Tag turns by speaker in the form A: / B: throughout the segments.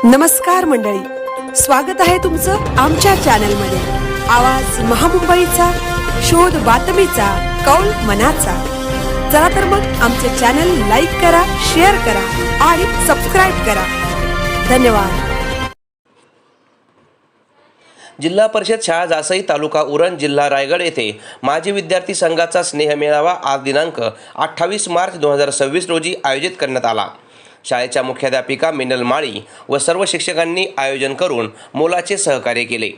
A: नमस्कार मंडळी, स्वागत आहे तुमचं आमच्या चॅनलमध्ये। आवाज महामुंबईचा, शोध बातमीचा, कौल मनाचा। चला तर मग आमचे चॅनल लाईक करा, शेअर करा आणि सबस्क्राइब करा। धन्यवाद।
B: जिल्हा परिषद शाळा जासई, तालुका उरण, जिल्हा रायगड येथे माजी विद्यार्थी संघाचा स्नेह मेळावा आज दिनांक 28 मार्च 2026 रोजी आयोजित करण्यात आला। शाळेच्या मुख्याध्यापिका मिनल माळी व सर्व शिक्षकांनी आयोजन करून मोलाचे सहकार्य केले।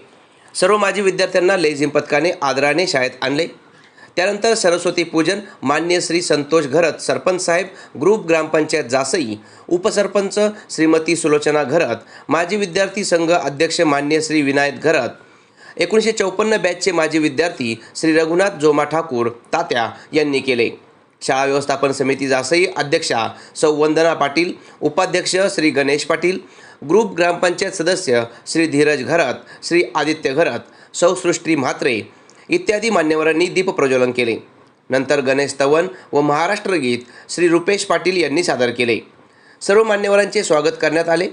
B: सर्व माजी विद्यार्थ्यांना लेझिम पदकाने आदराने शाळेत आणले। त्यानंतर सरस्वती पूजन मान्य श्री संतोष घरत, सरपंच साहेब, ग्रुप ग्रामपंचायत जासई, उपसरपंच श्रीमती सुलोचना घरत, माजी विद्यार्थी संघ अध्यक्ष मान्य श्री विनायक घरत, 1954 बॅचचे माजी विद्यार्थी श्री रघुनाथ जोमा ठाकूर तात्या यांनी केले। शाळा व्यवस्थापन समिती जासई अध्यक्षा सौ वंदना पाटील, उपाध्यक्ष श्री गणेश पाटील, ग्रुप ग्रामपंचायत सदस्य श्री धीरज घरत, श्री आदित्य घरत, सौ सृष्टी म्हात्रे इत्यादी मान्यवरांनी दीप प्रज्वलन केले। नंतर गणेश तवन व महाराष्ट्र गीत श्री रुपेश पाटील यांनी सादर केले। सर्व मान्यवरांचे स्वागत करण्यात आले।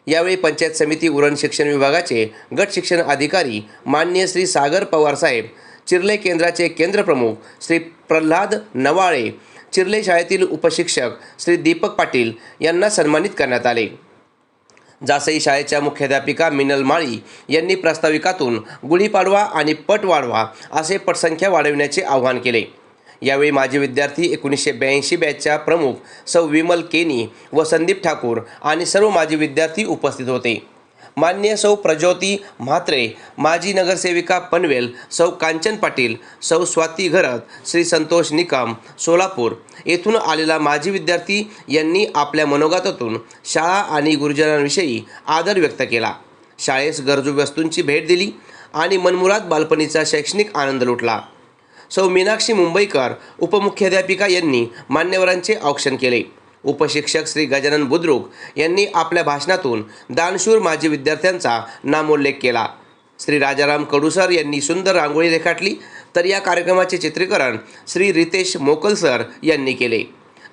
B: यावेळी पंचायत समिती उरण शिक्षण विभागाचे गट शिक्षण अधिकारी मान्य श्री सागर पवार साहेब, चिर्ले केंद्राचे केंद्र प्रमुख श्री प्रल्हाद नवाळे, चिर्ले शाळेतील उपशिक्षक श्री दीपक पाटील यांना सन्मानित करण्यात आले। जासई शाळेच्या मुख्याध्यापिका मिनल माळी यांनी प्रास्ताविकातून गुढीपाडवा आणि पट वाढवा असे पटसंख्या वाढविण्याचे आवाहन केले। यावेळी माजी विद्यार्थी 1982 बॅचच्या प्रमुख सौ विमल केनी व संदीप ठाकूर आणि सर्व माजी विद्यार्थी उपस्थित होते। मान्य सौ प्रज्योती म्हात्रे, माजी नगरसेविका पनवेल सौ कांचन पाटील, सौ स्वाती घरत, श्री संतोष निकम सोलापूर येथून आलेला माजी विद्यार्थी यांनी आपल्या मनोगतातून शाळा आणि गुरुजनांविषयी आदर व्यक्त केला। शाळेस गरजू वस्तूंची भेट दिली आणि मनमुराद बालपणीचा शैक्षणिक आनंद लुटला। सौ मीनाक्षी मुंबईकर उपमुख्याध्यापिका यांनी मान्यवरांचे औक्षण केले। उपशिक्षक श्री गजानन बुद्रुक यांनी आपल्या भाषणातून दानशूर माजी विद्यार्थ्यांचा नामोल्लेख केला। श्री राजाराम कडूसर यांनी सुंदर रांगोळी रेखाटली, तर या कार्यक्रमाचे चित्रीकरण श्री रितेश मोकलसर यांनी केले।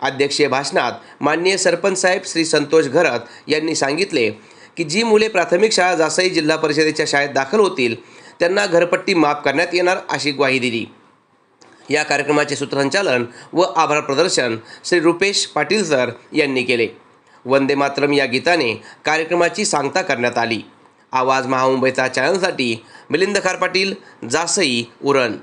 B: अध्यक्षीय भाषणात माननीय सरपंच साहेब श्री संतोष घरत यांनी सांगितले की जी मुले प्राथमिक शाळा जासई जिल्हा परिषदेच्या शाळेत दाखल होतील त्यांना घरपट्टी माफ करण्यात येणार अशी ग्वाही दिली। या कार्यक्रमाचे सूत्रसंचालन व आभार प्रदर्शन श्री रुपेश पाटील सर यांनी केले। वंदे मातरम या गीताने कार्यक्रमाची सांगता करण्यात आली। आवाज महामुंबईचा चॅनलसाठी मिलिंद खार पाटील, जासई, उरण।